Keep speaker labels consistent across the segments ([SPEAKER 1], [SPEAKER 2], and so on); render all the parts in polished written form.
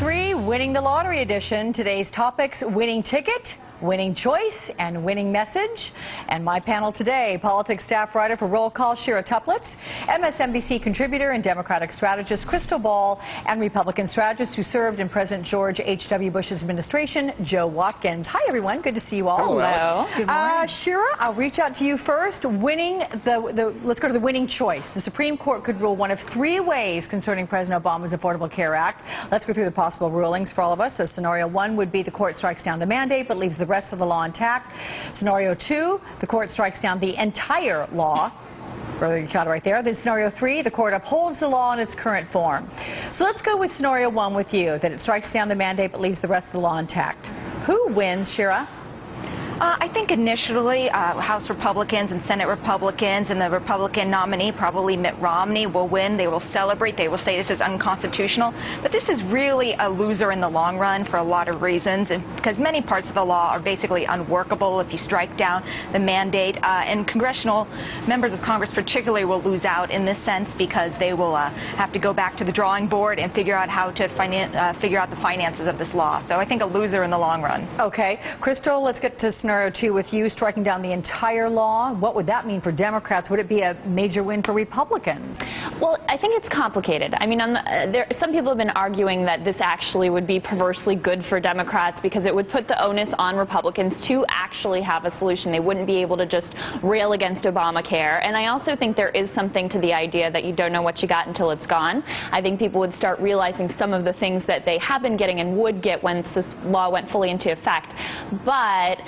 [SPEAKER 1] 3, Winning the Lottery edition. Today's topics: winning ticket, winning choice, and winning message. And my panel today: politics staff writer for Roll Call, Shira Toeplitz, MSNBC contributor and Democratic strategist Crystal Ball, and Republican strategist who served in President George H.W. Bush's administration, Joe Watkins. Hi, everyone. Good to see you all.
[SPEAKER 2] Hello.
[SPEAKER 1] Good morning. Shira, I'll reach out to you first. Let's go to the winning choice. The Supreme Court could rule one of 3 ways concerning President Obama's Affordable Care Act. Let's go through the possible rulings for all of us. So scenario 1 would be the court strikes down the mandate but leaves the rest of the law intact. Scenario 2, the court strikes down the entire law. You got it right there. Then scenario 3, the court upholds the law in its current form. So let's go with scenario 1 with you, that it strikes down the mandate but leaves the rest of the law intact. Who wins, Shira?
[SPEAKER 2] I think initially House Republicans and Senate Republicans and the Republican nominee, probably Mitt Romney, will win. They will celebrate. They will say this is unconstitutional. But this is really a loser in the long run for a lot of reasons, and because many parts of the law are basically unworkable if you strike down the mandate. And congressional members of Congress particularly will lose out in this sense because they will have to go back to the drawing board and figure out how to figure out the finances of this law. So I think a loser in the long run.
[SPEAKER 1] Okay. Crystal, let's get to scenario 2 with you, striking down the entire law. What would that mean for Democrats? Would it be a major win for Republicans?
[SPEAKER 3] Well, I think it's complicated. I mean, some people have been arguing that this actually would be perversely good for Democrats because it would put the onus on Republicans to actually have a solution. They wouldn't be able to just rail against Obamacare. And I also think there is something to the idea that you don't know what you got until it's gone. I think people would start realizing some of the things that they have been getting and would get when this law went fully into effect. But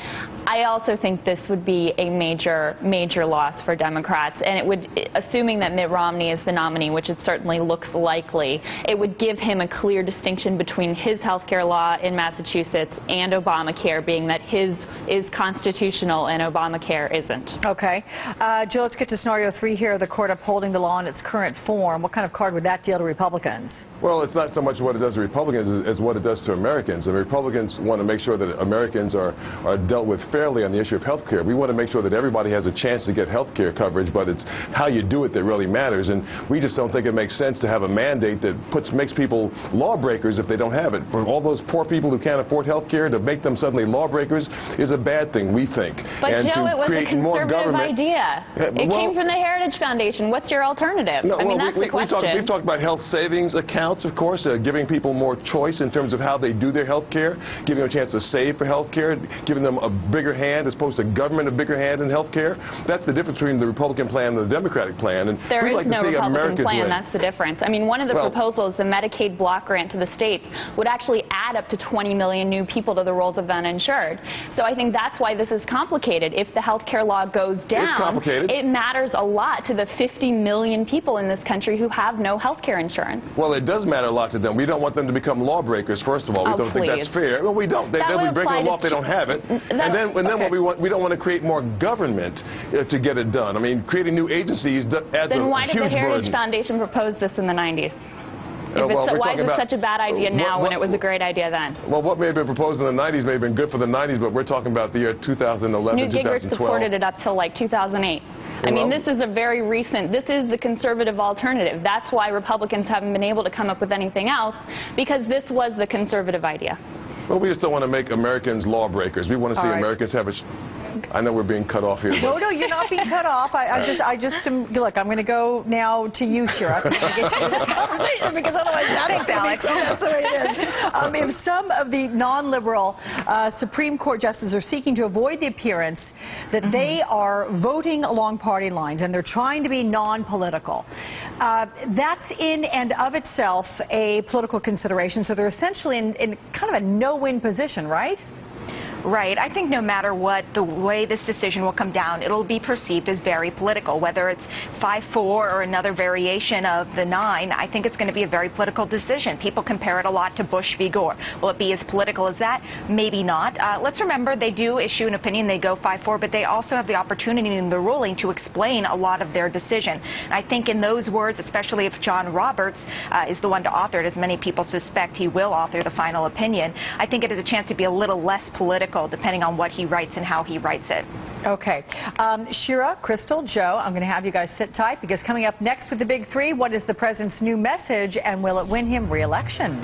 [SPEAKER 3] I also think this would be a major loss for Democrats, and it would, assuming that Mitt Romney is the nominee, which it certainly looks likely, it would give him a clear distinction between his health care law in Massachusetts and Obamacare, being that his is constitutional and Obamacare isn't.
[SPEAKER 1] Okay. Jill, let's get to scenario 3 here, the court upholding the law in its current form. What kind of card would that deal to Republicans?
[SPEAKER 4] Well, it's not so much what it does to Republicans as what it does to Americans. And Republicans want to make sure that Americans are dealt with fairly on the issue of health care. We want to make sure that everybody has a chance to get health care coverage, but it's how you do it that really matters. And we just don't think it makes sense to have a mandate that makes people lawbreakers if they don't have it. For all those poor people who can't afford health care, to make them suddenly lawbreakers is a bad thing, we think.
[SPEAKER 3] But
[SPEAKER 4] and
[SPEAKER 3] Joe, it was a conservative idea. It came from the Heritage Foundation. What's your alternative?
[SPEAKER 4] No,
[SPEAKER 3] I mean, that's the question.
[SPEAKER 4] We've talked about health savings accounts, of course, giving people more choice in terms of how they do their health care, giving them a chance to save for health care, giving them a bigger hand as opposed to government a bigger hand in health care. That's the difference between the Republican plan and the Democratic plan. And
[SPEAKER 3] there is no Republican plan.
[SPEAKER 4] Win.
[SPEAKER 3] That's the difference. I mean, one of the proposals, the Medicaid block grant to the states, would actually add up to 20 million new people to the rolls of the uninsured. So I think that's why this is complicated. If the health care law goes down, it matters a lot to the 50 million people in this country who have no health care insurance.
[SPEAKER 4] Well, it does matter a lot to them. We don't want them to become lawbreakers, first of all. We don't think that's fair. Well, we don't. They'll be breaking the law if they don't have it. And then what we don't want to create more government to get it done. I mean, creating new agencies adds a huge burden.
[SPEAKER 3] Then why did the Heritage Foundation propose this in the 90s? Why is it such a bad idea now when it was a great idea then?
[SPEAKER 4] Well, what may have been proposed in the 90s may have been good for the 90s, but we're talking about the year 2011,
[SPEAKER 3] Newt
[SPEAKER 4] 2012.
[SPEAKER 3] Gingrich supported it up till like 2008. I mean, this is a very recent, this is the conservative alternative. That's why Republicans haven't been able to come up with anything else, because this was the conservative idea.
[SPEAKER 4] Well, we just don't want to make Americans lawbreakers. We want to see Americans have a... I know we're being cut off here.
[SPEAKER 1] No, you're not being cut off. I just look, I'm going to go now to you, Shira, because otherwise that's Alex. That's the way it is. If some of the non-liberal Supreme Court justices are seeking to avoid the appearance that they are voting along party lines and they're trying to be non-political, that's in and of itself a political consideration. So they're essentially in kind of a no-win position, right?
[SPEAKER 2] Right. I think no matter what, the way this decision will come down, it'll be perceived as very political. Whether it's 5-4 or another variation of the 9, I think it's going to be a very political decision. People compare it a lot to Bush v. Gore. Will it be as political as that? Maybe not. Let's remember they do issue an opinion. They go 5-4, but they also have the opportunity in the ruling to explain a lot of their decision. And I think in those words, especially if John Roberts is the one to author it, as many people suspect he will author the final opinion, I think it is a chance to be a little less political depending on what he writes and how he writes it.
[SPEAKER 1] Okay. Shira, Crystal, Joe, I'm going to have you guys sit tight because coming up next with the Big 3, what is the president's new message and will it win him re-election?